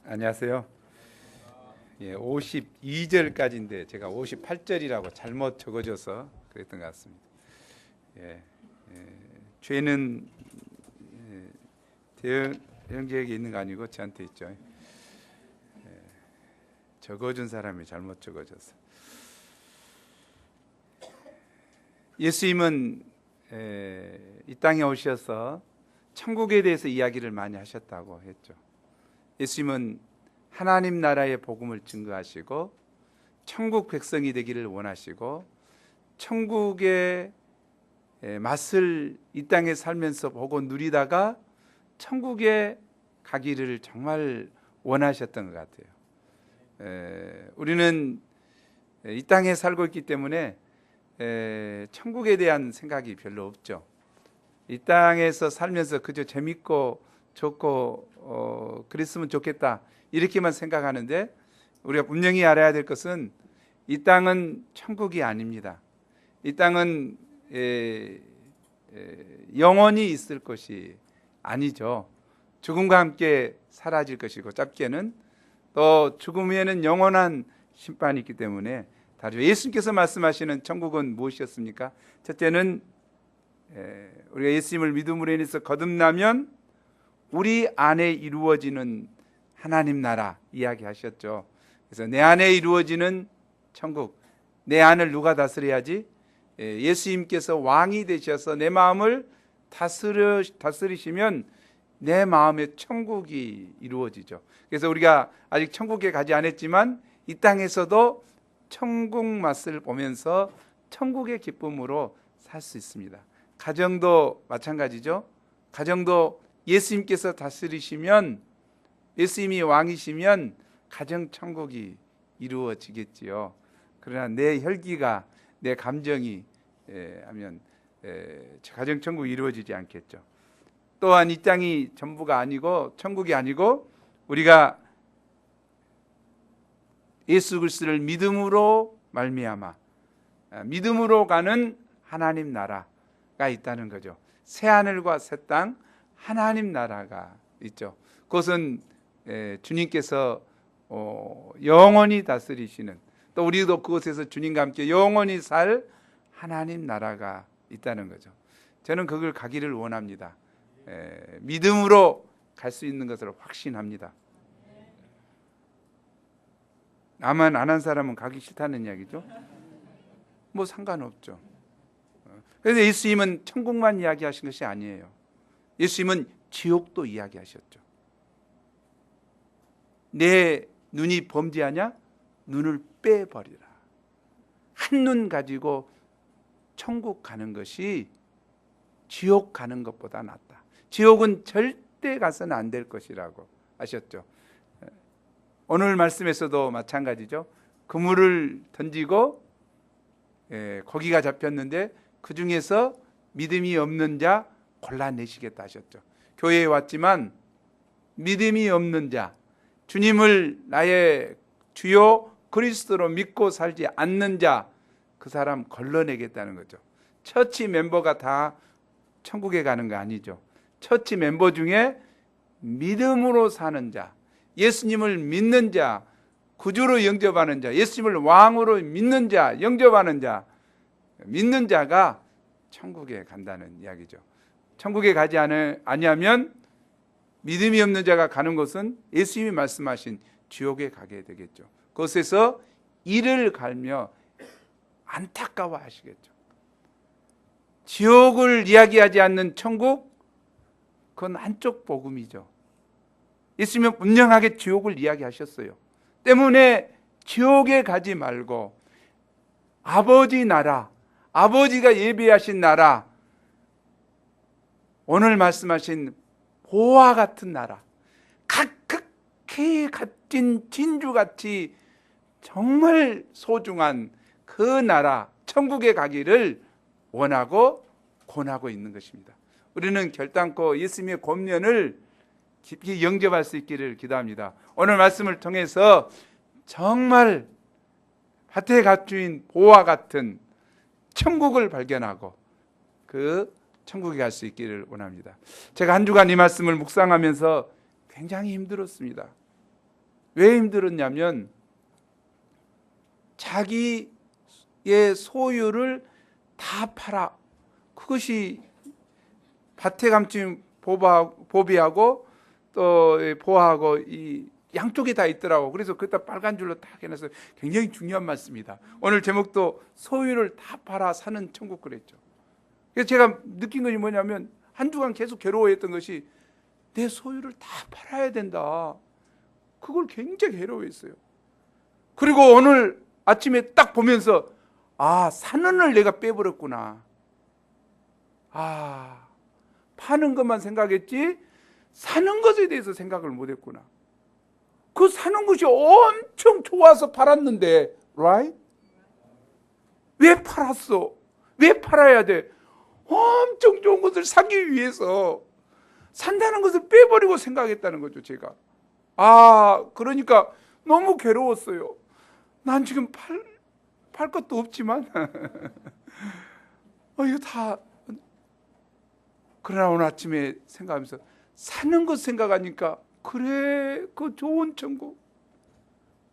안녕하세요. 52절까지인데 제가 58절이라고 잘못 적어줘서 그랬던 것 같습니다. 죄는 형제에게 있는 거 아니고 저한테 있죠. 적어준 사람이 잘못 적어줘서. 예수님은 이 땅에 오셔서 천국에 대해서 이야기를 많이 하셨다고 했죠. 예수님은 하나님 나라의 복음을 증거하시고 천국 백성이 되기를 원하시고 천국의 맛을 이 땅에 살면서 보고 누리다가 천국에 가기를 정말 원하셨던 것 같아요. 우리는 이 땅에 살고 있기 때문에 천국에 대한 생각이 별로 없죠. 이 땅에서 살면서 그저 재밌고 좋고 그랬으면 좋겠다 이렇게만 생각하는데, 우리가 분명히 알아야 될 것은 이 땅은 천국이 아닙니다. 이 땅은 영원히 있을 것이 아니죠. 죽음과 함께 사라질 것이고, 짧게는 또 죽음 후에는 영원한 심판이 있기 때문에 다르죠. 예수님께서 말씀하시는 천국은 무엇이었습니까? 첫째는 우리가 예수님을 믿음으로 인해서 거듭나면 우리 안에 이루어지는 하나님 나라 이야기하셨죠. 그래서 내 안에 이루어지는 천국, 내 안을 누가 다스려야지? 예수님께서 왕이 되셔서 내 마음을 다스리시면 내 마음의 천국이 이루어지죠. 그래서 우리가 아직 천국에 가지 않았지만 이 땅에서도 천국 맛을 보면서 천국의 기쁨으로 살 수 있습니다. 가정도 마찬가지죠. 가정도 예수님께서 다스리시면, 예수님이 왕이시면 가정 천국이 이루어지겠지요. 그러나 내 혈기가, 내 감정이 하면 가정 천국이 이루어지지 않겠죠. 또한 이 땅이 전부가 아니고 천국이 아니고 우리가 예수 그리스도를 믿음으로 말미암아 믿음으로 가는 하나님 나라가 있다는 거죠. 새 하늘과 새 땅, 하나님 나라가 있죠. 그것은 주님께서 영원히 다스리시는, 또 우리도 그곳에서 주님과 함께 영원히 살 하나님 나라가 있다는 거죠. 저는 그걸 가기를 원합니다. 믿음으로 갈 수 있는 것을 확신합니다. 나만 안 한 사람은 가기 싫다는 이야기죠. 뭐 상관없죠. 그래서 예수님은 천국만 이야기하신 것이 아니에요. 예수님은 지옥도 이야기하셨죠. 내 눈이 범죄하냐? 눈을 빼버리라. 한 눈 가지고 천국 가는 것이 지옥 가는 것보다 낫다. 지옥은 절대 가서는 안 될 것이라고 하셨죠. 오늘 말씀에서도 마찬가지죠. 그물을 던지고 고기가 잡혔는데 그 중에서 믿음이 없는 자 골라내시겠다 하셨죠. 교회에 왔지만 믿음이 없는 자, 주님을 나의 주요 그리스도로 믿고 살지 않는 자, 그 사람 걸러내겠다는 거죠. 처치 멤버가 다 천국에 가는 거 아니죠. 처치 멤버 중에 믿음으로 사는 자, 예수님을 믿는 자, 구주로 영접하는 자, 예수님을 왕으로 믿는 자, 영접하는 자, 믿는 자가 천국에 간다는 이야기죠. 천국에 가지 아니하면 믿음이 없는 자가 가는 곳은 예수님이 말씀하신 지옥에 가게 되겠죠. 그곳에서 이를 갈며 안타까워 하시겠죠. 지옥을 이야기하지 않는 천국, 그건 한쪽 복음이죠. 예수님은 분명하게 지옥을 이야기하셨어요. 때문에 지옥에 가지 말고 아버지 나라, 아버지가 예비하신 나라, 오늘 말씀하신 보화 같은 나라, 각극히 값진 진주같이 정말 소중한 그 나라 천국에 가기를 원하고 권하고 있는 것입니다. 우리는 결단코 예수님의 권면을 깊이 영접할 수 있기를 기도합니다. 오늘 말씀을 통해서 정말 밭에 갖추인 보화 같은 천국을 발견하고 그 천국에 갈 수 있기를 원합니다. 제가 한 주간 이 말씀을 묵상하면서 굉장히 힘들었습니다. 왜 힘들었냐면 자기의 소유를 다 팔아. 그것이 밭에 감춘 보비하고 또 보아하고 이 양쪽에 다 있더라고. 그래서 그기다 빨간 줄로 딱 해놔서 굉장히 중요한 말씀입니다. 오늘 제목도 소유를 다 팔아 사는 천국 그랬죠. 그래서 제가 느낀 것이 뭐냐면 한 주간 계속 괴로워했던 것이 내 소유를 다 팔아야 된다. 그걸 굉장히 괴로워했어요. 그리고 오늘 아침에 딱 보면서 사는 을 내가 빼버렸구나. 파는 것만 생각했지 사는 것에 대해서 생각을 못했구나. 그 사는 것이 엄청 좋아서 팔았는데, right? 왜 팔았어? 왜 팔아야 돼? 엄청 좋은 것을 사기 위해서 산다는 것을 빼버리고 생각했다는 거죠, 제가. 그러니까 너무 괴로웠어요. 난 지금 팔 것도 없지만, 이거 다. 그러나 오늘 아침에 생각하면서 사는 것 생각하니까, 그래, 그 좋은 천국,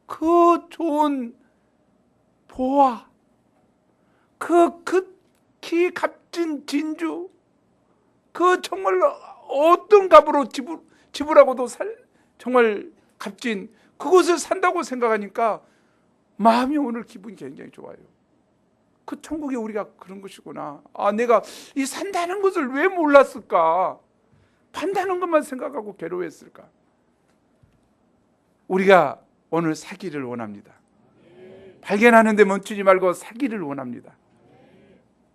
그 좋은 보화, 그 극히 값진 진주, 그 정말 어떤 값으로 지불하고도 정말 값진 그것을 산다고 생각하니까 마음이 오늘 기분이 굉장히 좋아요. 그 천국이 우리가 그런 것이구나. 내가 이 산다는 것을 왜 몰랐을까? 판다는 것만 생각하고 괴로워했을까? 우리가 오늘 사기를 원합니다. 발견하는데 멈추지 말고 사기를 원합니다.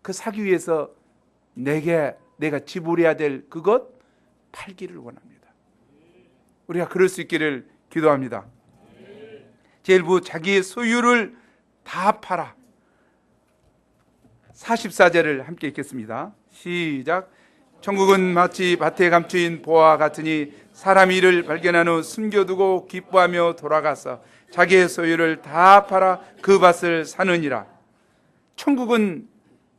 그 사기 위해서 내가 지불해야 될 그것 팔기를 원합니다. 우리가 그럴 수 있기를 기도합니다. 제1부 자기의 소유를 다 팔아. 44절을 함께 읽겠습니다. 시작. 천국은 마치 밭에 감추인 보화 같으니 사람이 이를 발견한 후 숨겨두고 기뻐하며 돌아가서 자기의 소유를 다 팔아 그 밭을 사느니라. 천국은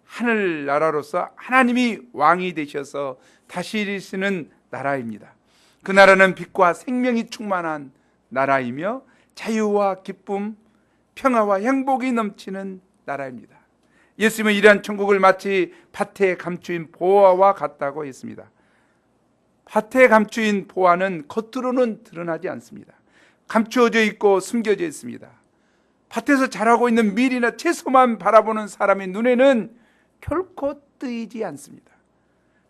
하늘나라로서 하나님이 왕이 되셔서 다스리시는 나라입니다. 그 나라는 빛과 생명이 충만한 나라이며 자유와 기쁨, 평화와 행복이 넘치는 나라입니다. 예수님은 이러한 천국을 마치 밭에 감추인 보화와 같다고 했습니다. 밭에 감추인 보화는 겉으로는 드러나지 않습니다. 감추어져 있고 숨겨져 있습니다. 밭에서 자라고 있는 밀이나 채소만 바라보는 사람의 눈에는 결코 뜨이지 않습니다.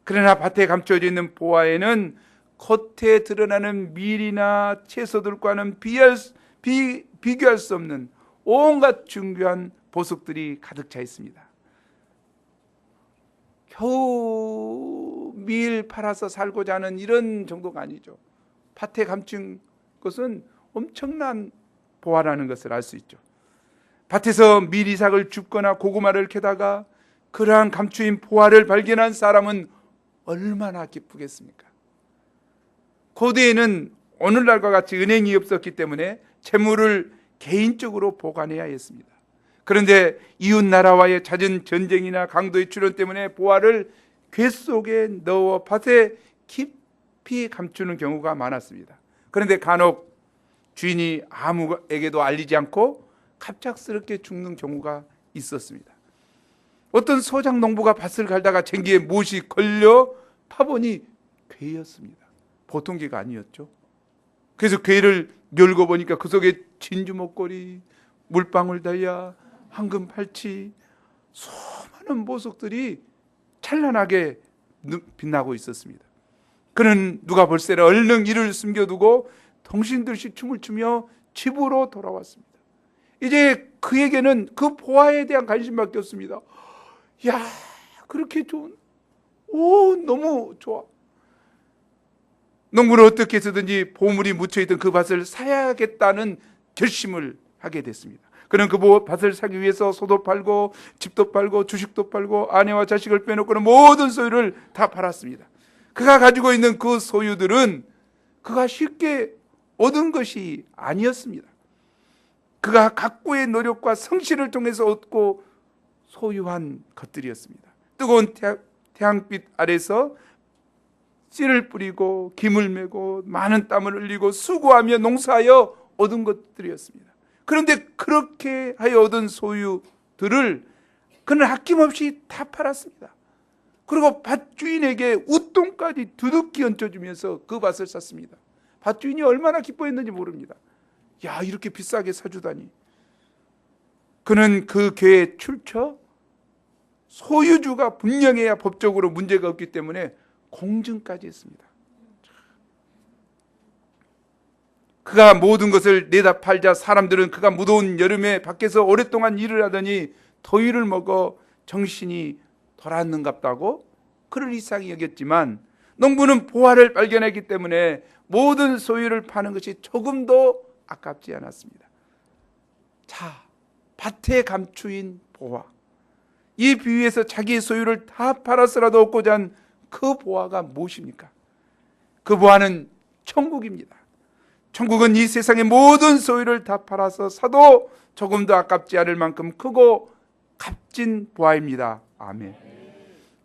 그러나 밭에 감추어져 있는 보화에는 겉에 드러나는 밀이나 채소들과는 비교할 수 없는 온갖 중요한 보석들이 가득 차 있습니다. 겨우 밀 팔아서 살고자 하는 이런 정도가 아니죠. 밭에 감춘 것은 엄청난 보화라는 것을 알 수 있죠. 밭에서 밀 이삭을 줍거나 고구마를 캐다가 그러한 감추인 보화를 발견한 사람은 얼마나 기쁘겠습니까? 고대에는 오늘날과 같이 은행이 없었기 때문에 재물을 개인적으로 보관해야 했습니다. 그런데 이웃 나라와의 잦은 전쟁이나 강도의 출현 때문에 보화를 궤 속에 넣어 밭에 깊이 감추는 경우가 많았습니다. 그런데 간혹 주인이 아무에게도 알리지 않고 갑작스럽게 죽는 경우가 있었습니다. 어떤 소작 농부가 밭을 갈다가 쟁기에 못이 걸려 파보니 괴였습니다. 보통 괴가 아니었죠. 그래서 괴를 열고 보니까 그 속에 진주 목걸이, 물방울 다이아, 황금 팔찌, 수많은 보석들이 찬란하게 빛나고 있었습니다. 그는 누가 볼세라 얼른 이를 숨겨두고 덩신들씩 춤을 추며 집으로 돌아왔습니다. 이제 그에게는 그 보화에 대한 관심밖에 없습니다. 야, 그렇게 좋은, 너무 좋아. 농부는 어떻게 해서든지 보물이 묻혀있던 그 밭을 사야겠다는 결심을 하게 됐습니다. 그는 그 밭을 사기 위해서 소도 팔고 집도 팔고 주식도 팔고 아내와 자식을 빼놓고는 모든 소유를 다 팔았습니다. 그가 가지고 있는 그 소유들은 그가 쉽게 얻은 것이 아니었습니다. 그가 각고의 노력과 성실을 통해서 얻고 소유한 것들이었습니다. 뜨거운 태양빛 아래서 씨를 뿌리고 김을 메고 많은 땀을 흘리고 수고하며 농사하여 얻은 것들이었습니다. 그런데 그렇게 하여 얻은 소유들을 그는 아낌없이 다 팔았습니다. 그리고 밭주인에게 웃돈까지 두둑히 얹어주면서 그 밭을 샀습니다. 밭주인이 얼마나 기뻐했는지 모릅니다. 야, 이렇게 비싸게 사주다니. 그는 그 궤에 출처 소유주가 분명해야 법적으로 문제가 없기 때문에 공증까지 했습니다. 그가 모든 것을 내다 팔자 사람들은 그가 무더운 여름에 밖에서 오랫동안 일을 하더니 더위를 먹어 정신이 돌았는갑다고 그를 이상히 여겼지만, 농부는 보화를 발견했기 때문에 모든 소유를 파는 것이 조금도 아깝지 않았습니다. 자, 밭에 감추인 보화, 이 비유에서 자기의 소유를 다 팔아서라도 얻고자 한 그 보화가 무엇입니까? 그 보화는 천국입니다. 천국은 이 세상의 모든 소유를 다 팔아서 사도 조금도 아깝지 않을 만큼 크고 값진 보화입니다. 아멘.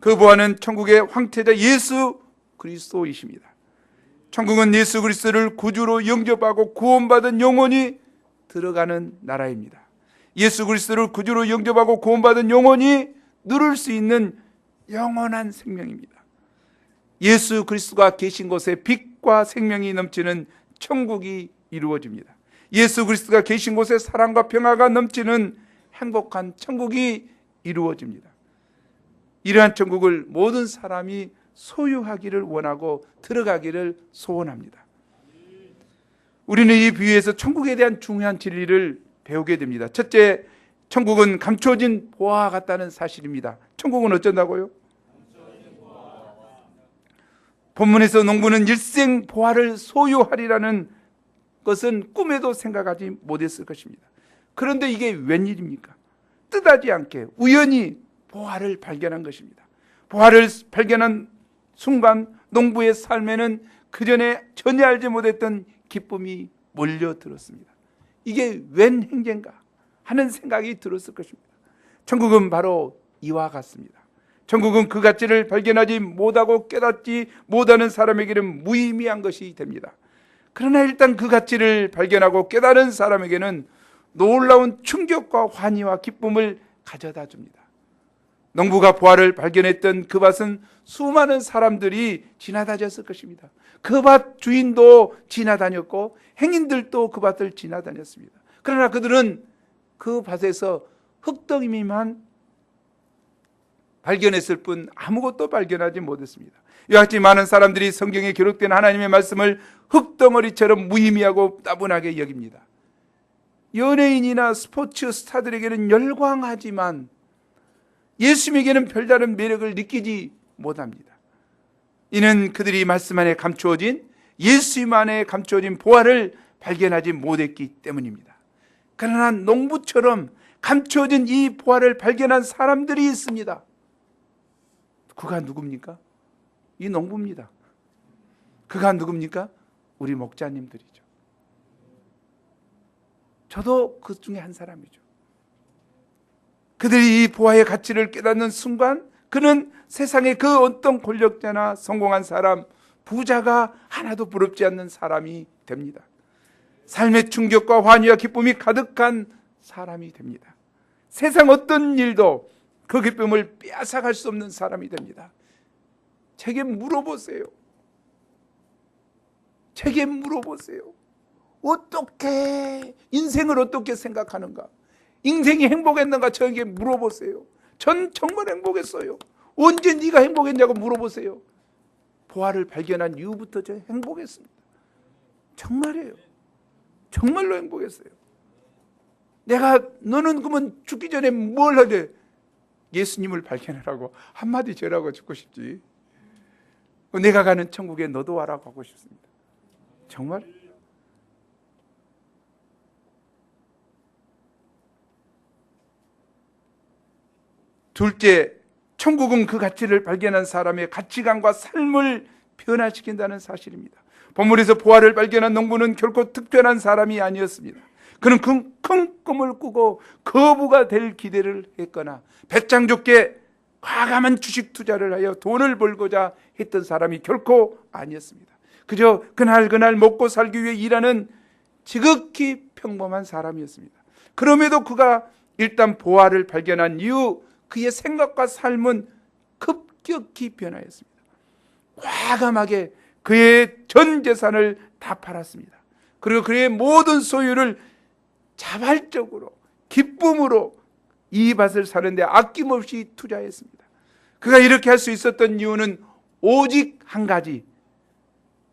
그 보화는 천국의 황태자 예수 그리스도이십니다. 천국은 예수 그리스도를 구주로 영접하고 구원받은 영혼이 들어가는 나라입니다. 예수 그리스도를 구주로 영접하고 구원받은 영혼이 누릴 수 있는 영원한 생명입니다. 예수 그리스도가 계신 곳에 빛과 생명이 넘치는 천국이 이루어집니다. 예수 그리스도가 계신 곳에 사랑과 평화가 넘치는 행복한 천국이 이루어집니다. 이러한 천국을 모든 사람이 소유하기를 원하고 들어가기를 소원합니다. 우리는 이 비유에서 천국에 대한 중요한 진리를 배우게 됩니다. 첫째, 천국은 감춰진 보화와 같다는 사실입니다. 천국은 어쩐다고요? 본문에서 농부는 일생 보화를 소유하리라는 것은 꿈에도 생각하지 못했을 것입니다. 그런데 이게 웬일입니까? 뜻하지 않게 우연히 보화를 발견한 것입니다. 보화를 발견한 순간 농부의 삶에는 그전에 전혀 알지 못했던 기쁨이 몰려들었습니다. 이게 웬 행제인가 하는 생각이 들었을 것입니다. 천국은 바로 이와 같습니다. 천국은 그 가치를 발견하지 못하고 깨닫지 못하는 사람에게는 무의미한 것이 됩니다. 그러나 일단 그 가치를 발견하고 깨달은 사람에게는 놀라운 충격과 환희와 기쁨을 가져다 줍니다. 농부가 보화를 발견했던 그 밭은 수많은 사람들이 지나다녔을 것입니다. 그 밭 주인도 지나다녔고 행인들도 그 밭을 지나다녔습니다. 그러나 그들은 그 밭에서 흙덩이만 발견했을 뿐 아무것도 발견하지 못했습니다. 이와 같이 많은 사람들이 성경에 기록된 하나님의 말씀을 흙덩어리처럼 무의미하고 따분하게 여깁니다. 연예인이나 스포츠 스타들에게는 열광하지만 예수님에게는 별다른 매력을 느끼지 못합니다. 이는 그들이 말씀 안에 감추어진, 예수님 안에 감추어진 보화를 발견하지 못했기 때문입니다. 그러나 농부처럼 감추어진 이 보화를 발견한 사람들이 있습니다. 그가 누굽니까? 이 농부입니다. 그가 누굽니까? 우리 목자님들이죠. 저도 그 중에 한 사람이죠. 그들이 이 보화의 가치를 깨닫는 순간 그는 세상의 그 어떤 권력자나 성공한 사람, 부자가 하나도 부럽지 않는 사람이 됩니다. 삶의 충격과 환희와 기쁨이 가득한 사람이 됩니다. 세상 어떤 일도 그 기쁨을 빼앗아갈 수 없는 사람이 됩니다. 제게 물어보세요. 제게 물어보세요. 어떻게 인생을 어떻게 생각하는가? 인생이 행복했는가? 저에게 물어보세요. 전 정말 행복했어요. 언제 네가 행복했냐고 물어보세요. 보화를 발견한 이후부터 저 행복했습니다. 정말이에요. 정말로 행복했어요. 너는 그러면 죽기 전에 뭘 하래? 예수님을 발견하라고 한마디 절하고 죽고 싶지. 내가 가는 천국에 너도 와라고 하고 싶습니다. 정말. 둘째, 천국은 그 가치를 발견한 사람의 가치관과 삶을 변화시킨다는 사실입니다. 본문에서 보화를 발견한 농부는 결코 특별한 사람이 아니었습니다. 그는 큰 꿈을 꾸고 거부가 될 기대를 했거나 배짱 좋게 과감한 주식 투자를 하여 돈을 벌고자 했던 사람이 결코 아니었습니다. 그저 그날 먹고 살기 위해 일하는 지극히 평범한 사람이었습니다. 그럼에도 그가 일단 보화를 발견한 이후 그의 생각과 삶은 급격히 변화했습니다. 과감하게 그의 전 재산을 다 팔았습니다. 그리고 그의 모든 소유를 자발적으로 기쁨으로 이 밭을 사는데 아낌없이 투자했습니다. 그가 이렇게 할 수 있었던 이유는 오직 한 가지,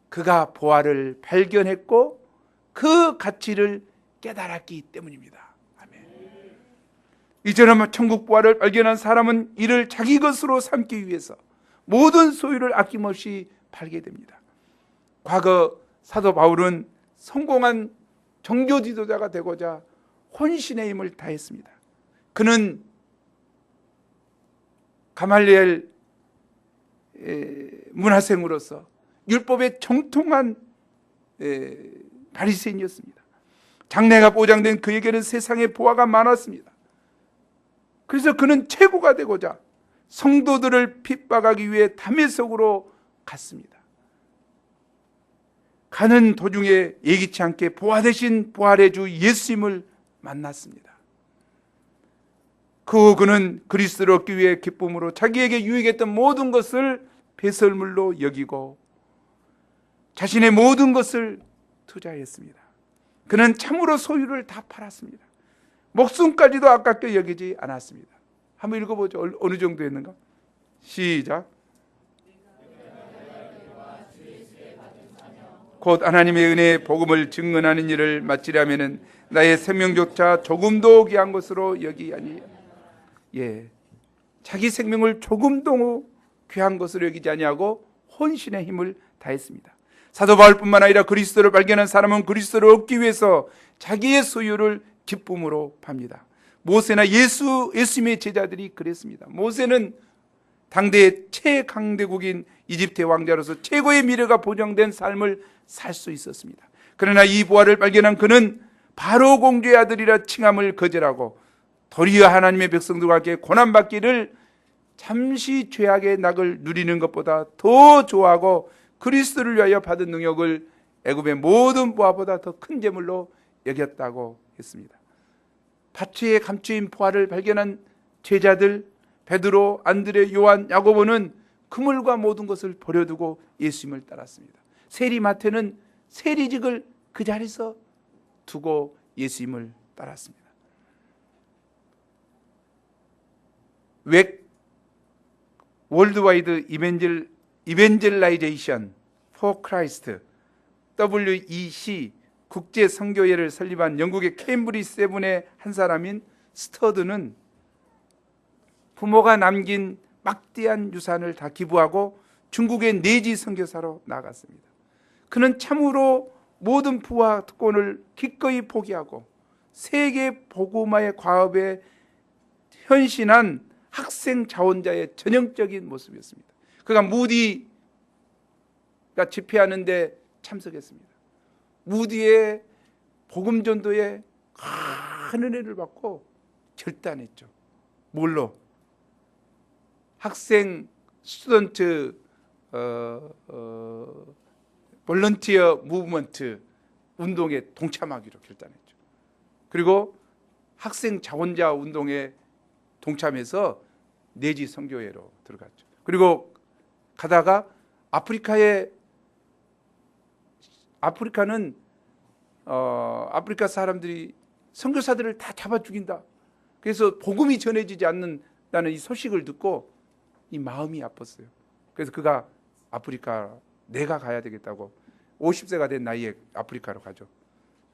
그가 보화를 발견했고 그 가치를 깨달았기 때문입니다. 아멘. 이처럼 천국 보화를 발견한 사람은 이를 자기 것으로 삼기 위해서 모든 소유를 아낌없이 팔게 됩니다. 과거 사도 바울은 성공한 종교 지도자가 되고자 혼신의 힘을 다했습니다. 그는 가말리엘 문화생으로서 율법에 정통한 바리새인이었습니다. 장래가 보장된 그에게는 세상의 보화가 많았습니다. 그래서 그는 최고가 되고자 성도들을 핍박하기 위해 담에석으로 갔습니다. 가는 도중에 예기치 않게 보화 대신 부활의 주 예수님을 만났습니다. 그 후 그는 그리스도를 얻기 위해 기쁨으로 자기에게 유익했던 모든 것을 배설물로 여기고 자신의 모든 것을 투자했습니다. 그는 참으로 소유를 다 팔았습니다. 목숨까지도 아깝게 여기지 않았습니다. 한번 읽어보죠. 어느 정도였는가? 시작. 곧 하나님의 은혜의 복음을 증언하는 일을 마치려면은 나의 생명조차 조금도 귀한 것으로 여기하니, 자기 생명을 조금도 귀한 것으로 여기지 아니하고 혼신의 힘을 다했습니다. 사도 바울뿐만 아니라 그리스도를 발견한 사람은 그리스도를 얻기 위해서 자기의 소유를 기쁨으로 팝니다. 모세나 예수님의 제자들이 그랬습니다. 모세는 당대의 최강대국인 이집트의 왕자로서 최고의 미래가 보장된 삶을 살 수 있었습니다. 그러나 이 보화를 발견한 그는 바로 공주의 아들이라 칭함을 거절하고 도리어 하나님의 백성들과 함께 고난받기를 잠시 죄악의 낙을 누리는 것보다 더 좋아하고 그리스도를 위하여 받은 능력을 애굽의 모든 보화보다 더 큰 재물로 여겼다고 했습니다. 밭에 감추인 보화를 발견한 제자들 베드로, 안드레, 요한, 야고보는 그물과 모든 것을 버려두고 예수님을 따랐습니다. 세리마태는 세리직을 그 자리에서 두고 예수님을 따랐습니다. 월드와이드 이벤젤라이제이션 포 크라이스트 WEC 국제 선교회를 설립한 영국의 케임브리지 세븐의 한 사람인 스터드는 부모가 남긴 막대한 유산을 다 기부하고 중국의 내지 선교사로 나아갔습니다. 그는 참으로 모든 부와 특권을 기꺼이 포기하고 세계 복음화의 과업에 헌신한 학생 자원자의 전형적인 모습이었습니다. 그가 무디가 집회하는데 참석했습니다. 무디의 복음 전도에 큰 은혜를 받고 결단했죠. 뭘로? 학생 스튜던트 볼런티어 무브먼트 운동에 동참하기로 결단했죠. 그리고 학생 자원자 운동에 동참해서 내지 선교회로 들어갔죠. 그리고 가다가 아프리카는 아프리카 사람들이 선교사들을 다 잡아 죽인다. 그래서 복음이 전해지지 않는다는 이 소식을 듣고 이 마음이 아팠어요. 그래서 그가 아프리카 내가 가야 되겠다고 50세가 된 나이에 아프리카로 가죠.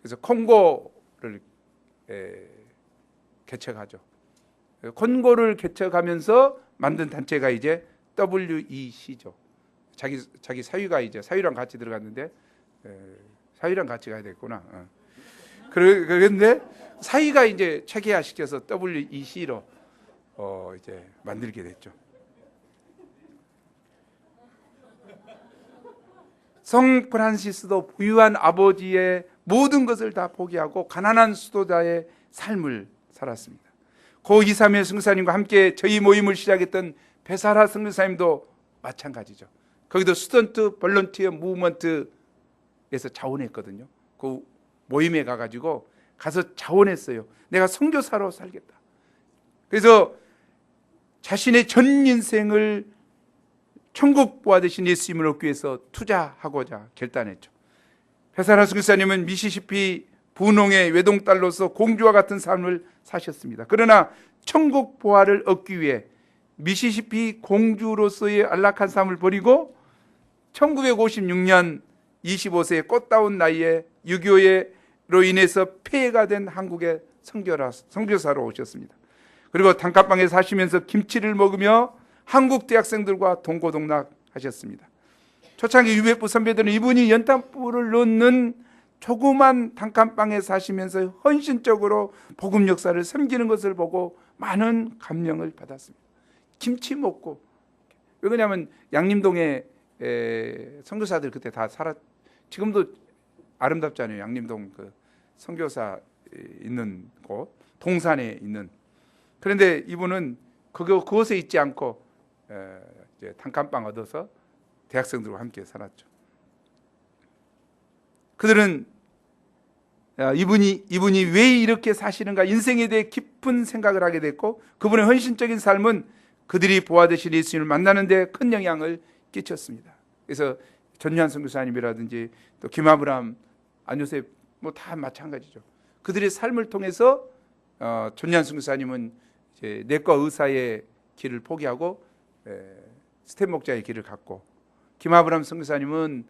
그래서 콩고를 개척하죠. 콩고를 개척하면서 만든 단체가 이제 WEC죠. 자기 사위가 이제 사위랑 같이 들어갔는데 사위랑 같이 가야 되겠구나. 그런데 사위가 이제 체계화 시켜서 WEC로 이제 만들게 됐죠. 성 프란시스도 부유한 아버지의 모든 것을 다 포기하고 가난한 수도자의 삶을 살았습니다. 고 2, 3일 승사님과 함께 저희 모임을 시작했던 베사라 승사님도 마찬가지죠. 거기도 스턴트 볼런티어 무브먼트에서 자원했거든요. 그 모임에 가서 자원했어요. 내가 선교사로 살겠다. 그래서 자신의 전 인생을 천국 보아 되신 예수님을 얻기 위해서 투자하고자 결단했죠. 베사라 선교사님은 미시시피 분홍의 외동딸로서 공주와 같은 삶을 사셨습니다. 그러나 천국 보아를 얻기 위해 미시시피 공주로서의 안락한 삶을 버리고 1956년 25세의 꽃다운 나이에 6.25로 인해서 폐해가 된 한국에 선교사로 오셨습니다. 그리고 단칸방에 사시면서 김치를 먹으며 한국 대학생들과 동고동락 하셨습니다. 초창기 유배부 선배들은 이분이 연탄불을 넣는 조그만 단칸방에 사시면서 헌신적으로 복음 역사를 섬기는 것을 보고 많은 감명을 받았습니다. 김치 먹고, 왜 그러냐면 양림동에 선교사들 그때 다 지금도 아름답잖아요. 양림동 그 선교사 있는 곳, 동산에 있는. 그런데 이분은 그곳에 있지 않고 이제 단칸방 얻어서 대학생들과 함께 살았죠. 그들은 이분이 왜 이렇게 사시는가 인생에 대해 깊은 생각을 하게 됐고, 그분의 헌신적인 삶은 그들이 보아되신 예수님을 만나는 데 큰 영향을 끼쳤습니다. 그래서 전유한 선교사님이라든지 또 김아브람, 안요셉 뭐 다 마찬가지죠. 그들의 삶을 통해서 전유한 선교사님은 이제 내과 의사의 길을 포기하고 스텝 목자의 길을 갔고, 김아브람 선교사님은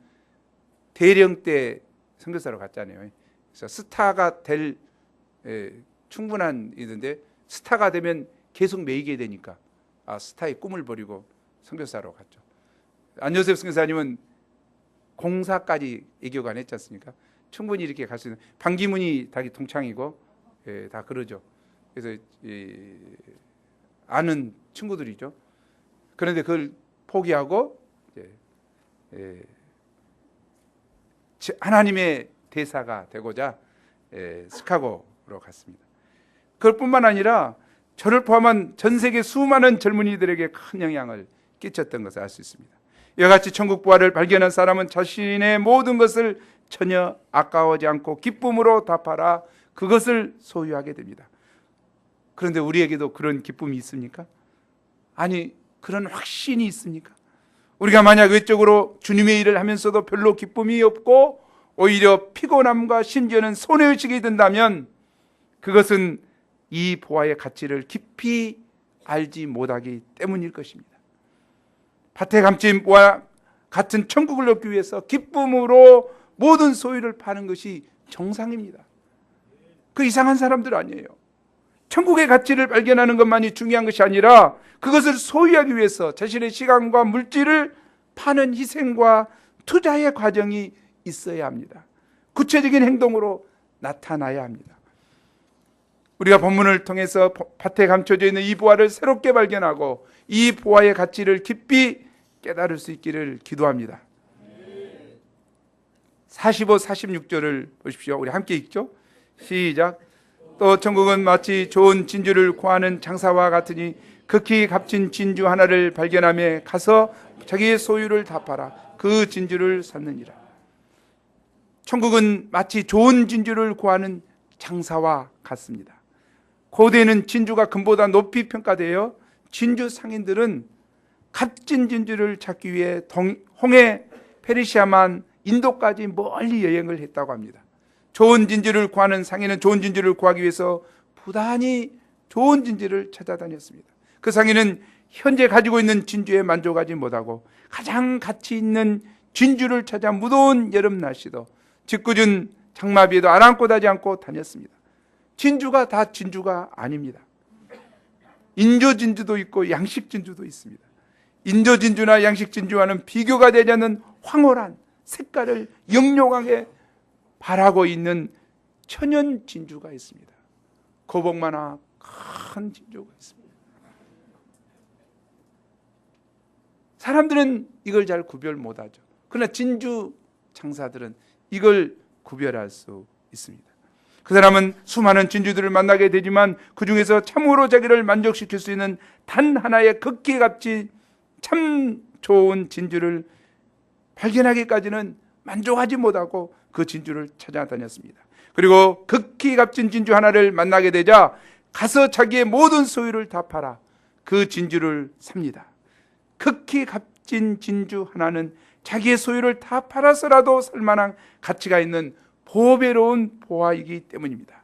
대령 때 선교사로 갔잖아요. 그래서 스타가 될 충분한 이던데 스타가 되면 계속 매이게 되니까 스타의 꿈을 버리고 선교사로 갔죠. 안요셉 선교사님은 공사까지 애교관 했지 않습니까? 충분히 이렇게 갈 수 있는, 반기문이 자기 동창이고 다 그러죠. 그래서 아는 친구들이죠. 그런데 그걸 포기하고 하나님의 대사가 되고자 시카고로 갔습니다. 그것뿐만 아니라 저를 포함한 전 세계 수많은 젊은이들에게 큰 영향을 끼쳤던 것을 알 수 있습니다. 이와 같이 천국 부활을 발견한 사람은 자신의 모든 것을 전혀 아까워하지 않고 기쁨으로 답하라 그것을 소유하게 됩니다. 그런데 우리에게도 그런 기쁨이 있습니까? 아니, 그런 확신이 있습니까? 우리가 만약 외적으로 주님의 일을 하면서도 별로 기쁨이 없고 오히려 피곤함과 심지어는 손해의식이 든다면 그것은 이 보화의 가치를 깊이 알지 못하기 때문일 것입니다. 밭에 감춘 보화 같은 천국을 얻기 위해서 기쁨으로 모든 소유를 파는 것이 정상입니다. 그 이상한 사람들 아니에요. 천국의 가치를 발견하는 것만이 중요한 것이 아니라 그것을 소유하기 위해서 자신의 시간과 물질을 파는 희생과 투자의 과정이 있어야 합니다. 구체적인 행동으로 나타나야 합니다. 우리가 본문을 통해서 밭에 감춰져 있는 이 보화를 새롭게 발견하고 이 보화의 가치를 깊이 깨달을 수 있기를 기도합니다. 45, 46절을 보십시오. 우리 함께 읽죠. 시작. 또 천국은 마치 좋은 진주를 구하는 장사와 같으니 극히 값진 진주 하나를 발견하며 가서 자기의 소유를 다 팔아 그 진주를 샀느니라. 천국은 마치 좋은 진주를 구하는 장사와 같습니다. 고대에는 진주가 금보다 높이 평가되어 진주 상인들은 값진 진주를 찾기 위해 홍해, 페르시아만, 인도까지 멀리 여행을 했다고 합니다. 좋은 진주를 구하는 상인은 좋은 진주를 구하기 위해서 부단히 좋은 진주를 찾아다녔습니다. 그 상인은 현재 가지고 있는 진주에 만족하지 못하고 가장 가치 있는 진주를 찾아 무더운 여름 날씨도 짓궂은 장마비에도 아랑곳하지 않고 다녔습니다. 진주가 다 진주가 아닙니다. 인조 진주도 있고 양식 진주도 있습니다. 인조 진주나 양식 진주와는 비교가 되지 않는 황홀한 색깔을 영롱하게 발하고 있는 천연 진주가 있습니다. 거복만한 큰 진주가 있습니다. 사람들은 이걸 잘 구별 못하죠. 그러나 진주 장사들은 이걸 구별할 수 있습니다. 그 사람은 수많은 진주들을 만나게 되지만 그 중에서 참으로 자기를 만족시킬 수 있는 단 하나의 극히 값진 참 좋은 진주를 발견하기까지는 만족하지 못하고 그 진주를 찾아다녔습니다. 그리고 극히 값진 진주 하나를 만나게 되자 가서 자기의 모든 소유를 다 팔아 그 진주를 삽니다. 극히 값진 진주 하나는 자기의 소유를 다 팔아서라도 살 만한 가치가 있는 보배로운 보화이기 때문입니다.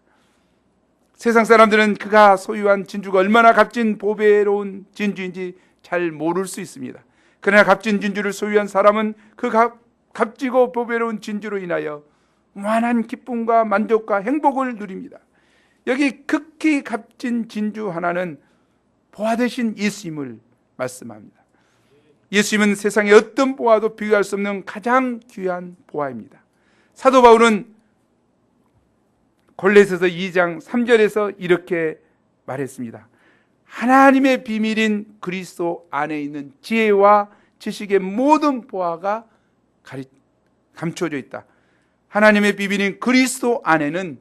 세상 사람들은 그가 소유한 진주가 얼마나 값진 보배로운 진주인지 잘 모를 수 있습니다. 그러나 값진 진주를 소유한 사람은 그 값지고 보배로운 진주로 인하여 무한한 기쁨과 만족과 행복을 누립니다. 여기 극히 값진 진주 하나는 보화 대신 예수님을 말씀합니다. 예수님은 세상의 어떤 보화도 비교할 수 없는 가장 귀한 보화입니다. 사도 바울은 골로새서 2장 3절에서 이렇게 말했습니다. 하나님의 비밀인 그리스도 안에 있는 지혜와 지식의 모든 보화가 감춰져 있다. 하나님의 비밀인 그리스도 안에는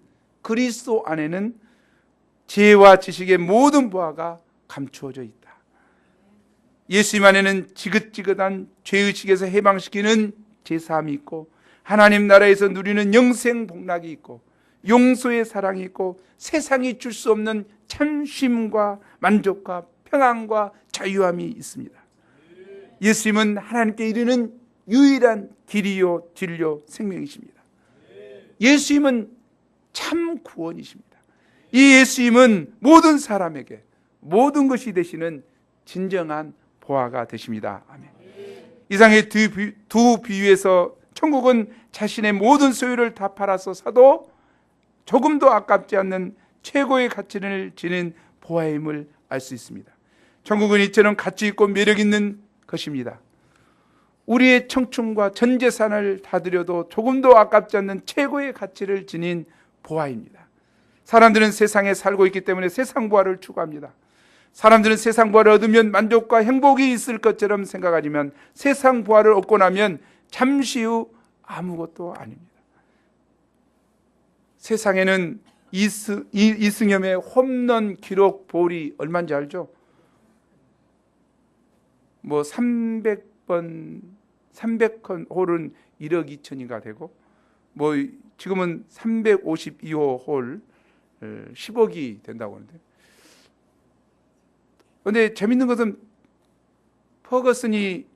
지혜와 지식의 모든 보화가 감추어져 있다. 예수님 안에는 지긋지긋한 죄의식에서 해방시키는 제사함이 있고, 하나님 나라에서 누리는 영생 복락이 있고, 용서의 사랑이 있고, 세상이 줄 수 없는 참 쉼과 만족과 평안과 자유함이 있습니다. 예수님은 하나님께 이르는 유일한 길이요 진리요 생명이십니다. 예수님은 참 구원이십니다. 이 예수님은 모든 사람에게 모든 것이 되시는 진정한 보화가 되십니다. 아멘. 이상의 두 비유에서 천국은 자신의 모든 소유를 다 팔아서 사도 조금도 아깝지 않는 최고의 가치를 지닌 보화임을 알 수 있습니다. 천국은 이처럼 가치 있고 매력 있는 것입니다. 우리의 청춘과 전 재산을 다 드려도 조금도 아깝지 않는 최고의 가치를 지닌 보화입니다. 사람들은 세상에 살고 있기 때문에 세상 보화를 추구합니다. 사람들은 세상 보화를 얻으면 만족과 행복이 있을 것처럼 생각하지만 세상 보화를 얻고 나면 잠시 후 아무것도 아닙니다. 세상에는 이승엽의 홈런 기록 볼이 얼마인지 알죠? 뭐 300번 300홀은 1억 2천인가 되고, 뭐 지금은 352호 홀 10억이 된다고 하는데, 그런데 재밌는 것은 퍼거슨이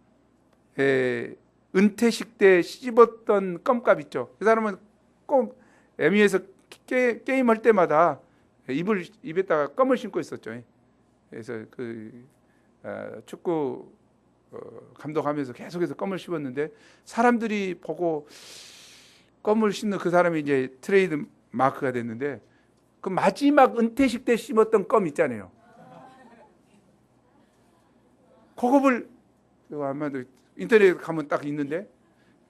은퇴식 때 씹었던 껌값 있죠. 그 사람은 꼭 MU에서 게임할 때마다 입에다가 껌을 신고 있었죠. 그래서 축구 감독하면서 계속해서 껌을 씹었는데, 사람들이 보고 껌을 씹는 그 사람이 이제 트레이드 마크가 됐는데, 그 마지막 은퇴식 때 씹었던 껌 있잖아요. 그거를 아마도 인터넷에 가면 딱 있는데,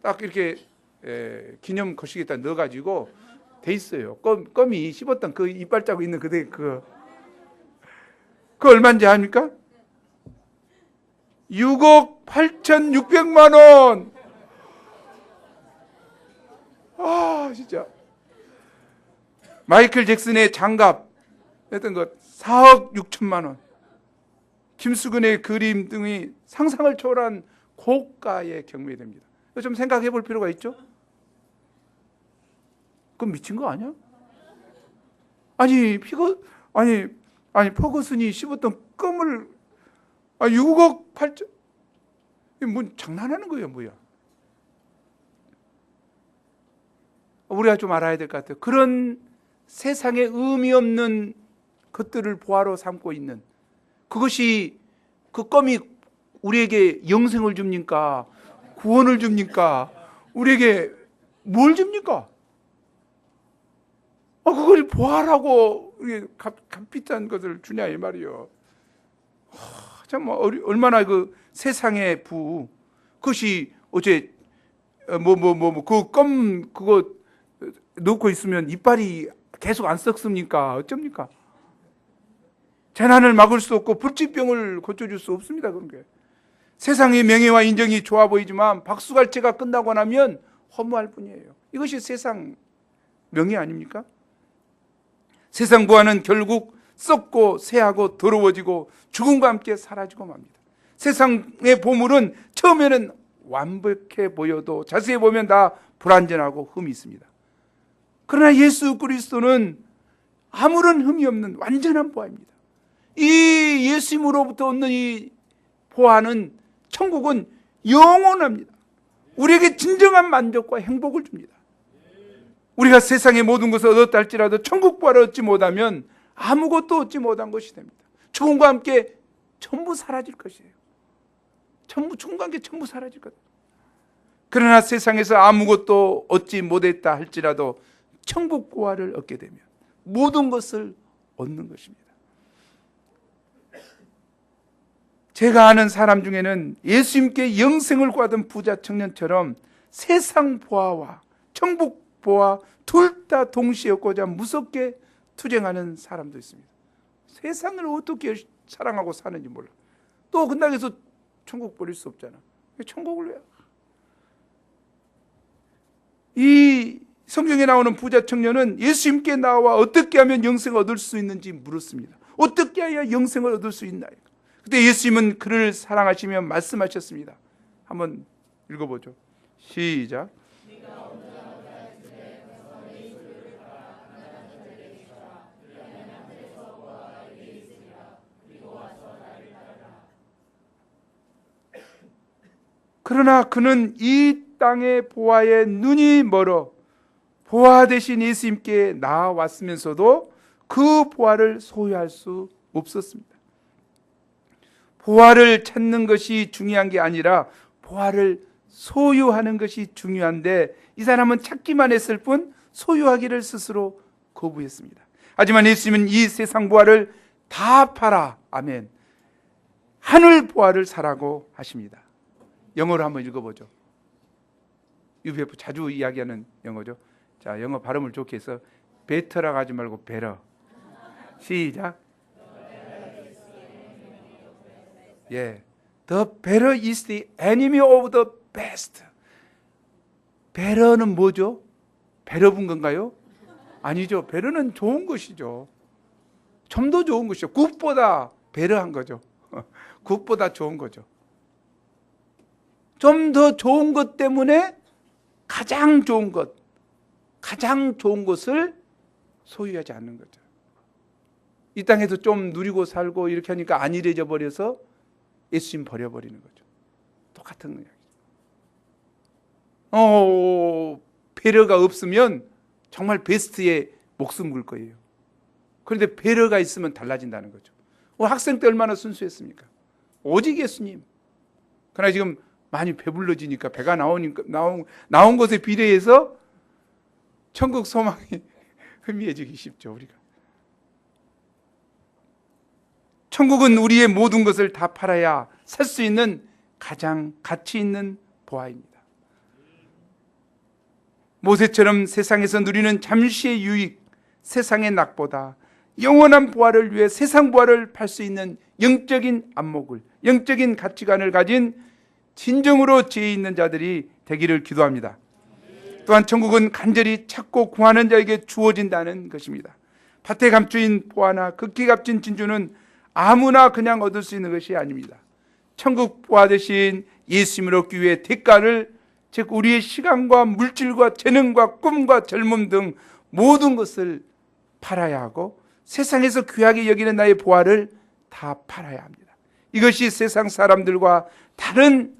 딱 이렇게 기념 거시기에다 넣어가지고 돼 있어요. 껌이 씹었던 그 이빨 자국 있는 그거 얼마인지 아십니까? 6억 8,600만 원. 아, 진짜. 마이클 잭슨의 장갑 했던 것 4억 6천만 원. 김수근의 그림 등이 상상을 초월한 고가의 경매됩니다. 좀 생각해 볼 필요가 있죠? 그건 미친 거 아니야? 아니 퍼거슨이 씹었던 껌을 6억 8천, 뭐 장난하는 거예요, 뭐야? 우리가 좀 알아야 될 것 같아요. 그런 세상에 의미 없는 것들을 보화로 삼고 있는, 그것이, 그 껌이 우리에게 영생을 줍니까? 구원을 줍니까? 우리에게 뭘 줍니까? 그걸 보화라고 값비싼 것을 주냐 이 말이요. 참 얼마나 그 세상의 그것이 어째 그 껌 그거 넣고 있으면 이빨이 계속 안 썩습니까? 어쩝니까? 재난을 막을 수 없고 불치병을 고쳐줄 수 없습니다. 그런 게 세상의 명예와 인정이 좋아 보이지만 박수갈채가 끝나고 나면 허무할 뿐이에요. 이것이 세상 명예 아닙니까? 세상 부와는 결국 썩고 새하고 더러워지고 죽음과 함께 사라지고 맙니다. 세상의 보물은 처음에는 완벽해 보여도 자세히 보면 다 불완전하고 흠이 있습니다. 그러나 예수 그리스도는 아무런 흠이 없는 완전한 보화입니다. 이 예수님으로부터 얻는 이 보화는, 천국은 영원합니다. 우리에게 진정한 만족과 행복을 줍니다. 우리가 세상의 모든 것을 얻었다 할지라도 천국 보화를 얻지 못하면 아무것도 얻지 못한 것이 됩니다. 죽음과 함께 전부 사라질 것이에요. 죽음과 함께 전부 사라질 것. 그러나 세상에서 아무것도 얻지 못했다 할지라도 천국 보화를 얻게 되면 모든 것을 얻는 것입니다. 제가 아는 사람 중에는 예수님께 영생을 구하던 부자 청년처럼 세상 보화와 천국 보화 둘 다 동시에 얻고자 무섭게 투쟁하는 사람도 있습니다. 세상을 어떻게 사랑하고 사는지 몰라. 또 그렇다고 해서 천국 버릴 수 없잖아. 천국을 왜? 이 성경에 나오는 부자 청년은 예수님께 나와 어떻게 하면 영생을 얻을 수 있는지 물었습니다. 어떻게 해야 영생을 얻을 수 있나요? 그때 예수님은 그를 사랑하시며 말씀하셨습니다. 한번 읽어보죠. 시작. 그러나 그는 이 땅의 보화에 눈이 멀어 보화 대신 예수님께 나아왔으면서도 그 보화를 소유할 수 없었습니다. 보화를 찾는 것이 중요한 게 아니라 보화를 소유하는 것이 중요한데 이 사람은 찾기만 했을 뿐 소유하기를 스스로 거부했습니다. 하지만 예수님은 이 세상 보화를 다 팔아, 아멘, 하늘 보화를 사라고 하십니다. 영어로 한번 읽어보죠. UBF 자주 이야기하는 영어죠. 자, 영어 발음을 좋게 해서 better라고 하지 말고 better. 시작. 예, the better is the enemy of the best. better는 뭐죠? 배려분 건가요? 아니죠. better는 좋은 것이죠. 좀 더 좋은 것이죠. 굿보다 배려한 거죠. 굿보다 좋은 거죠. 좀 더 좋은 것 때문에 가장 좋은 것을 소유하지 않는 거죠. 이 땅에서 좀 누리고 살고 이렇게 하니까 안일해져 버려서 예수님 버려버리는 거죠. 똑같은 이야기죠. 배려가 없으면 정말 베스트에 목숨 걸 거예요. 그런데 배려가 있으면 달라진다는 거죠. 학생 때 얼마나 순수했습니까? 오직 예수님. 그러나 지금 많이 배불러지니까 배가 나온 것에 비례해서 천국 소망이 희미해지기 쉽죠. 우리가 천국은 우리의 모든 것을 다 팔아야 살 수 있는 가장 가치 있는 보화입니다. 모세처럼 세상에서 누리는 잠시의 유익, 세상의 낙보다 영원한 보화를 위해 세상 보화를 팔 수 있는 영적인 안목을, 영적인 가치관을 가진 진정으로 지혜 있는 자들이 되기를 기도합니다. 또한 천국은 간절히 찾고 구하는 자에게 주어진다는 것입니다. 밭에 감추인 보화나 극히 값진 진주는 아무나 그냥 얻을 수 있는 것이 아닙니다. 천국 보화 대신 예수님을 얻기 위해 대가를, 즉 우리의 시간과 물질과 재능과 꿈과 젊음 등 모든 것을 팔아야 하고 세상에서 귀하게 여기는 나의 보화를 다 팔아야 합니다. 이것이 세상 사람들과 다른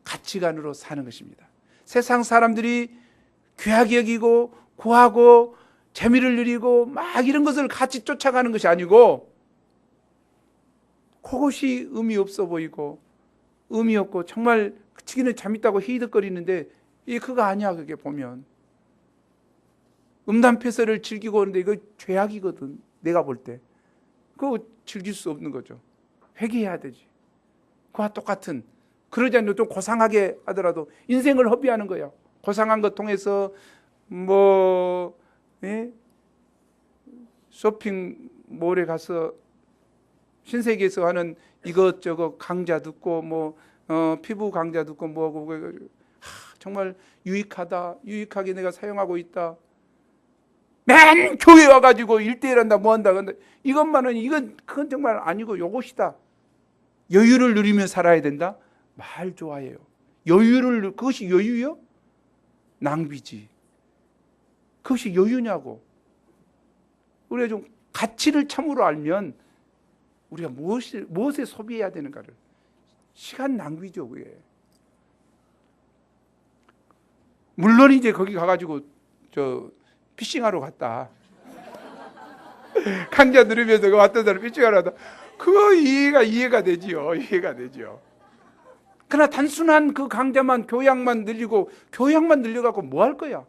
가치관으로 사는 것입니다. 세상 사람들이 귀하게 여기고 구하고 재미를 누리고 막 이런 것을 같이 쫓아가는 것이 아니고 그것이 의미 없어 보이고 의미 없고 정말 치기는 재밌다고 히득거리는데 그거 아니야. 그게 보면 음담패설을 즐기고 오는데 이거 죄악이거든. 내가 볼 때 그거 즐길 수 없는 거죠. 회개해야 되지. 그와 똑같은, 그러지 않으면 좀 고상하게 하더라도 인생을 허비하는 거예요. 고상한 것 통해서 쇼핑몰에 가서 신세계에서 하는 이것저것 강좌 듣고 피부 강좌 듣고 정말 유익하게 내가 사용하고 있다. 맨 교회 와가지고 1대1 한다 한다. 근데 그건 정말 아니고 요것이다. 여유를 누리며 살아야 된다. 말 좋아해요. 그것이 여유요? 낭비지. 그것이 여유냐고. 우리가 좀 가치를 참으로 알면 우리가 무엇에 소비해야 되는가를. 시간 낭비죠, 그게. 물론 이제 거기 가가지고 피싱하러 갔다. 강좌 들으면서 왔던 사람 피싱하러 갔다. 그거 이해가 되지요. 이해가 되지요. 그러나 단순한 그 강좌만 교양만 늘려갖고 뭐 할 거야?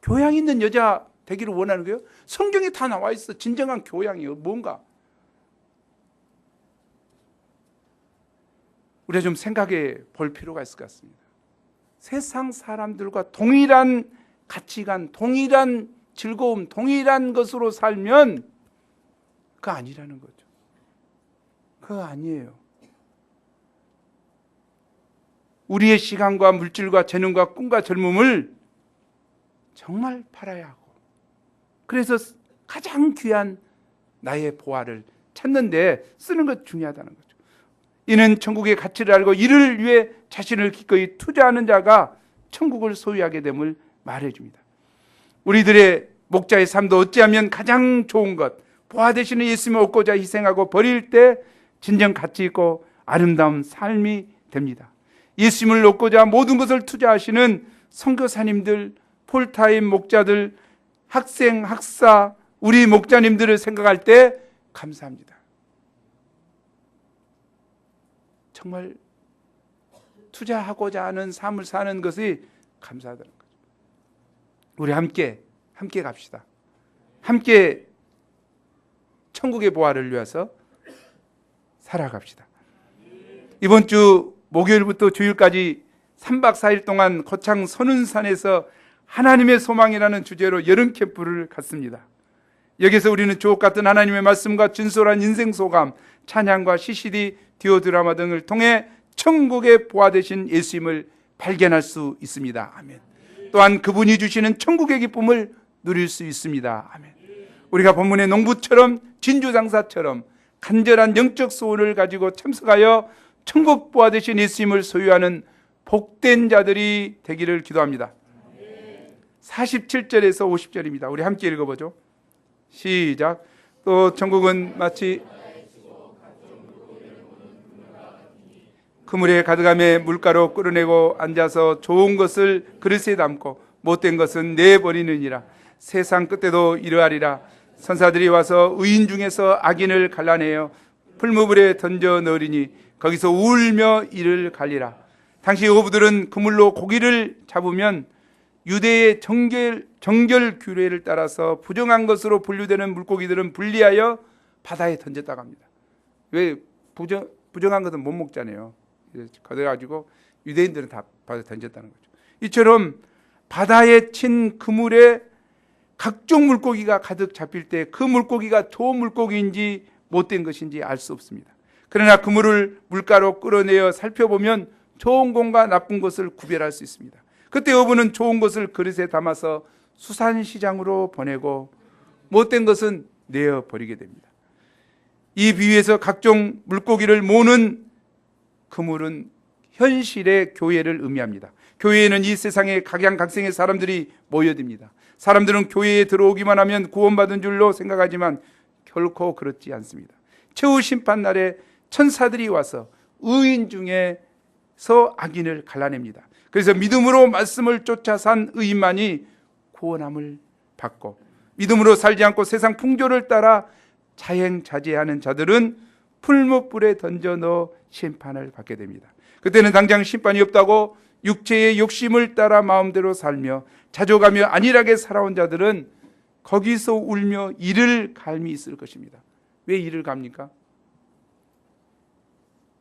교양 있는 여자 되기를 원하는 거예요? 성경에 다 나와 있어. 진정한 교양이요. 뭔가. 우리가 좀 생각해 볼 필요가 있을 것 같습니다. 세상 사람들과 동일한 가치관, 동일한 즐거움, 동일한 것으로 살면 그거 아니라는 거죠. 그거 아니에요. 우리의 시간과 물질과 재능과 꿈과 젊음을 정말 팔아야 하고, 그래서 가장 귀한 나의 보화를 찾는데 쓰는 것 중요하다는 거죠. 이는 천국의 가치를 알고 이를 위해 자신을 기꺼이 투자하는 자가 천국을 소유하게 됨을 말해줍니다. 우리들의 목자의 삶도 어찌하면 가장 좋은 것, 보화 되시는 예수님을 얻고자 희생하고 버릴 때 진정 가치 있고 아름다운 삶이 됩니다. 예수님을 얻고자 모든 것을 투자하시는 선교사님들, 폴타임 목자들, 학생, 학사, 우리 목자님들을 생각할 때 감사합니다. 정말 투자하고자 하는 삶을 사는 것이 감사하다는 거죠. 우리 함께 갑시다. 함께 천국의 보화를 위해서 살아갑시다. 이번 주 목요일부터 주일까지 3박 4일 동안 거창 선운산에서 하나님의 소망이라는 주제로 여름 캠프를 갔습니다. 여기서 우리는 주옥 같은 하나님의 말씀과 진솔한 인생 소감, 찬양과 CCD, 디오 드라마 등을 통해 천국의 보화 되신 예수님을 발견할 수 있습니다. 아멘. 또한 그분이 주시는 천국의 기쁨을 누릴 수 있습니다. 아멘. 우리가 본문의 농부처럼 진주장사처럼 간절한 영적 소원을 가지고 참석하여 천국 보화 되신 예수님을 소유하는 복된 자들이 되기를 기도합니다. 47절에서 50절입니다. 우리 함께 읽어보죠. 시작. 또 천국은 마치 그물에 가득함에 물가로 끌어내고 앉아서 좋은 것을 그릇에 담고 못된 것은 내버리느니라. 세상 끝에도 이러하리라. 선사들이 와서 의인 중에서 악인을 갈라내어 풀무불에 던져 넣으리니 거기서 울며 이를 갈리라. 당시 어부들은 그물로 고기를 잡으면 유대의 정결 규례를 따라서 부정한 것으로 분류되는 물고기들은 분리하여 바다에 던졌다고 합니다. 왜? 부정한 것은 못 먹잖아요. 그래가지고 유대인들은 다 바다에 던졌다는 거죠. 이처럼 바다에 친 그물에 각종 물고기가 가득 잡힐 때 그 물고기가 좋은 물고기인지 못된 것인지 알 수 없습니다. 그러나 그물을 물가로 끌어내어 살펴보면 좋은 것과 나쁜 것을 구별할 수 있습니다. 그때 어부는 좋은 것을 그릇에 담아서 수산시장으로 보내고 못된 것은 내어버리게 됩니다. 이 비유에서 각종 물고기를 모으는 그물은 현실의 교회를 의미합니다. 교회에는 이 세상의 각양각색의 사람들이 모여듭니다. 사람들은 교회에 들어오기만 하면 구원받은 줄로 생각하지만 결코 그렇지 않습니다. 최후 심판날에 천사들이 와서 의인 중에서 악인을 갈라냅니다. 그래서 믿음으로 말씀을 쫓아 산 의인만이 구원함을 받고, 믿음으로 살지 않고 세상 풍조를 따라 자행자제하는 자들은 풀무불에 던져 넣어 심판을 받게 됩니다. 그때는 당장 심판이 없다고 육체의 욕심을 따라 마음대로 살며 자족하며 안일하게 살아온 자들은 거기서 울며 이를 갈미 있을 것입니다. 왜 이를 갑니까?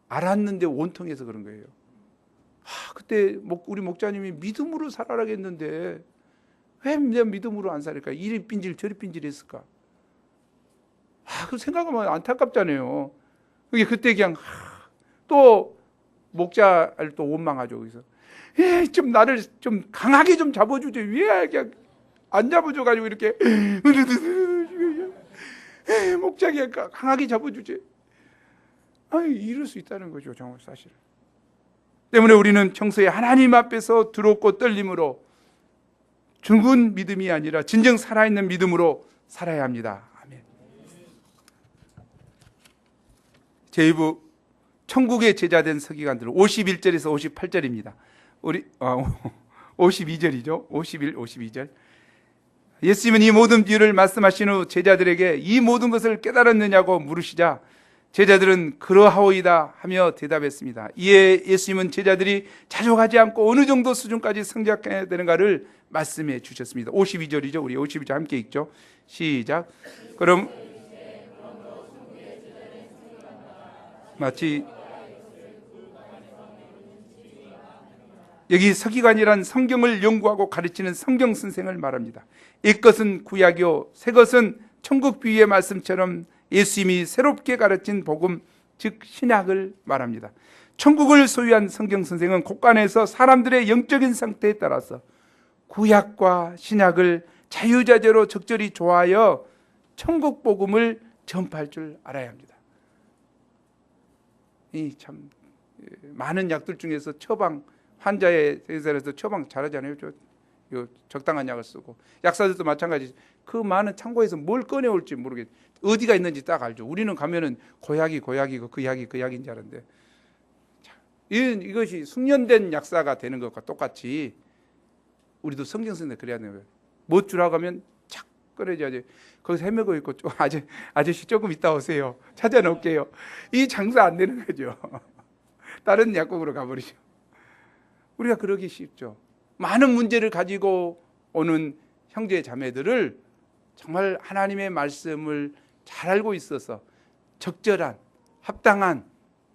알았는데 원통해서 그런 거예요. 그때 우리 목자님이 믿음으로 살아라 했는데 왜 내가 믿음으로 안 살을까? 이리 삔질 저리 삔질 했을까? 그 생각하면 안타깝잖아요. 그때 그냥 또 목자를 또 원망하죠. 그래서 좀 나를 좀 강하게 좀 잡아주지. 왜 그냥 안 잡아줘가지고 이렇게 목자가 강하게 잡아주지. 이럴 수 있다는 거죠, 정말 사실. 때문에 우리는 평소에 하나님 앞에서 두렵고 떨림으로 죽은 믿음이 아니라 진정 살아있는 믿음으로 살아야 합니다. 아멘. 제2부 천국의 제자된 서기관들 51절에서 58절입니다. 52절이죠. 51, 52절. 예수님은 이 모든 비유를 말씀하신 후 제자들에게 이 모든 것을 깨달았느냐고 물으시자 제자들은 그러하오이다 하며 대답했습니다. 이에 예수님은 제자들이 자족하지 않고 어느 정도 수준까지 성장해야 되는가를 말씀해 주셨습니다. 52절이죠. 우리 52절 함께 읽죠. 시작. 그럼 마치 여기 서기관이란 성경을 연구하고 가르치는 성경 선생을 말합니다. 옛것은 구약이요 새것은 천국 비유의 말씀처럼 예수님이 새롭게 가르친 복음 즉 신약을 말합니다. 천국을 소유한 성경 선생은 곳간에서 사람들의 영적인 상태에 따라서 구약과 신약을 자유자재로 적절히 조화하여 천국 복음을 전파할 줄 알아야 합니다. 이 참 많은 약들 중에서 처방 환자에 대해서 처방 잘하잖아요. 적당한 약을 쓰고 약사들도 마찬가지. 그 많은 창고에서 뭘 꺼내올지 모르겠. 어디가 있는지 딱 알죠. 우리는 가면은 고약이고 그 약인 줄 알았는데 이것이 숙련된 약사가 되는 것과 똑같이 우리도 성경 쓰는데 그래야 되는 거예요. 못 주라고 하면 착 꺼내줘야지. 거기서 헤매고 있고 아저씨 조금 이따 오세요. 찾아놓을게요. 이 장사 안 되는 거죠. 다른 약국으로 가버리죠. 우리가 그러기 쉽죠. 많은 문제를 가지고 오는 형제 자매들을 정말 하나님의 말씀을 잘 알고 있어서 적절한 합당한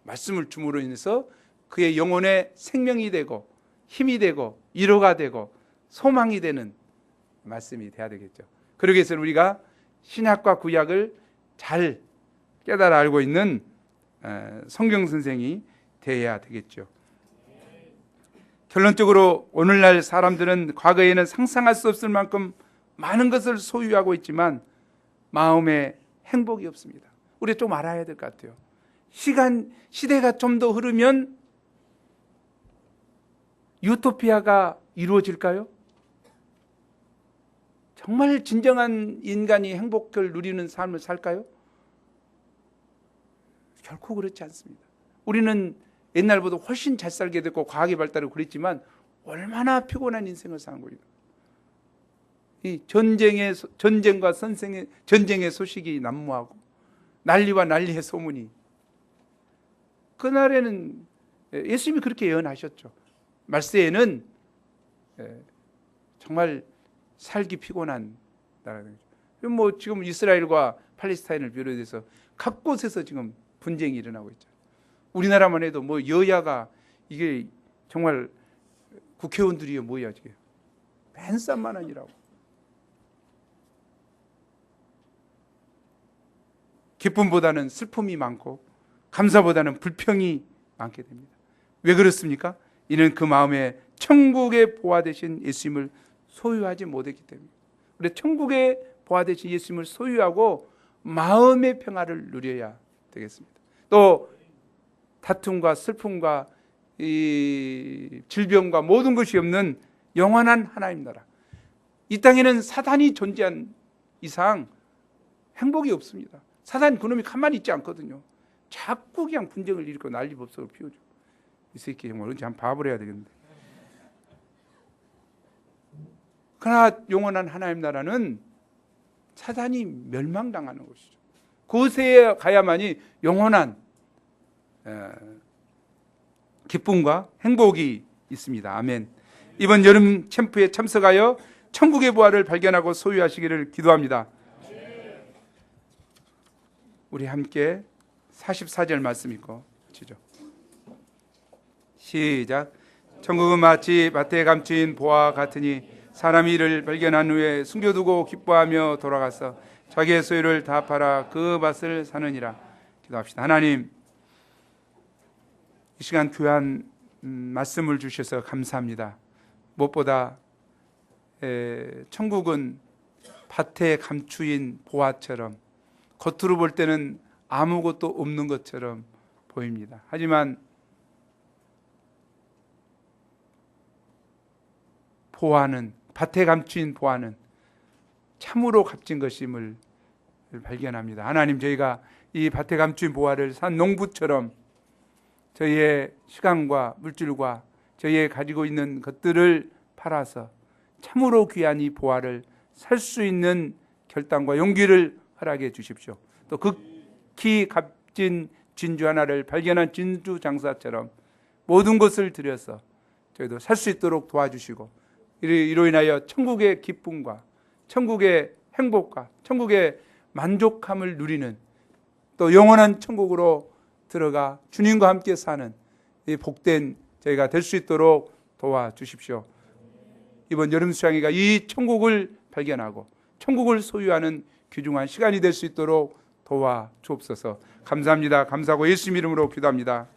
말씀을 줌으로 인해서 그의 영혼의 생명이 되고 힘이 되고 위로가 되고 소망이 되는 말씀이 돼야 되겠죠. 그러기 위해서는 우리가 신약과 구약을 잘 깨달아 알고 있는 성경 선생이 되어야 되겠죠. 결론적으로 오늘날 사람들은 과거에는 상상할 수 없을 만큼 많은 것을 소유하고 있지만 마음에 행복이 없습니다. 우리 좀 알아야 될 것 같아요. 시대가 좀 더 흐르면 유토피아가 이루어질까요? 정말 진정한 인간이 행복을 누리는 삶을 살까요? 결코 그렇지 않습니다. 우리는 옛날보다 훨씬 잘 살게 됐고 과학의 발달을 그랬지만 얼마나 피곤한 인생을 사는 거예요. 이 전쟁과 전쟁의 소식이 난무하고 난리와 난리의 소문이. 그날에는 예수님이 그렇게 예언하셨죠. 말세에는 정말 살기 피곤한 나라가 되죠. 뭐 지금 이스라엘과 팔레스타인을 비롯해서 각 곳에서 지금 분쟁이 일어나고 있죠. 우리나라만 해도 뭐 여야가 이게 정말 국회의원들이 뭐야 지금 벤싼만 원이라고. 기쁨보다는 슬픔이 많고 감사보다는 불평이 많게 됩니다. 왜 그렇습니까? 이는 그 마음에 천국의 보화 되신 예수님을 소유하지 못했기 때문입니다. 우리 천국의 보화 되신 예수님을 소유하고 마음의 평화를 누려야 되겠습니다. 또 다툼과 슬픔과 이 질병과 모든 것이 없는 영원한 하나님 나라. 이 땅에는 사단이 존재한 이상 행복이 없습니다. 사단 그놈이 가만히 있지 않거든요. 자꾸 그냥 분쟁을 일으키고 난리법석을 피우죠. 이 새끼 정말 언제 한번 봐버려야 되겠는데. 그러나 영원한 하나님 나라는 사단이 멸망당하는 곳이죠. 그곳에 가야만이 영원한 기쁨과 행복이 있습니다. 아멘. 이번 여름 캠프에 참석하여 천국의 보화를 발견하고 소유하시기를 기도합니다. 우리 함께 44절 말씀 읽고 치죠. 시작. 천국은 마치 밭에 감추인 보화 같으니 사람이 이를 발견한 후에 숨겨두고 기뻐하며 돌아가서 자기의 소유를 다 팔아 그 밭을 사느니라. 기도합시다. 하나님, 이 시간 귀한 말씀을 주셔서 감사합니다. 무엇보다 천국은 밭에 감추인 보화처럼 겉으로 볼 때는 아무것도 없는 것처럼 보입니다. 하지만 보화는 밭에 감추인 보화는 참으로 값진 것임을 발견합니다. 하나님, 저희가 이 밭에 감추인 보화를 산 농부처럼 저희의 시간과 물질과 저희의 가지고 있는 것들을 팔아서 참으로 귀한 이 보화를 살 수 있는 결단과 용기를 허락해 주십시오. 또 극히 값진 진주 하나를 발견한 진주 장사처럼 모든 것을 들여서 저희도 살 수 있도록 도와주시고, 이로 인하여 천국의 기쁨과 천국의 행복과 천국의 만족함을 누리는, 또 영원한 천국으로 들어가 주님과 함께 사는 이 복된 저희가 될 수 있도록 도와주십시오. 이번 여름 수양회가 이 천국을 발견하고 천국을 소유하는 귀중한 시간이 될 수 있도록 도와주옵소서. 감사합니다. 감사하고 예수님 이름으로 기도합니다.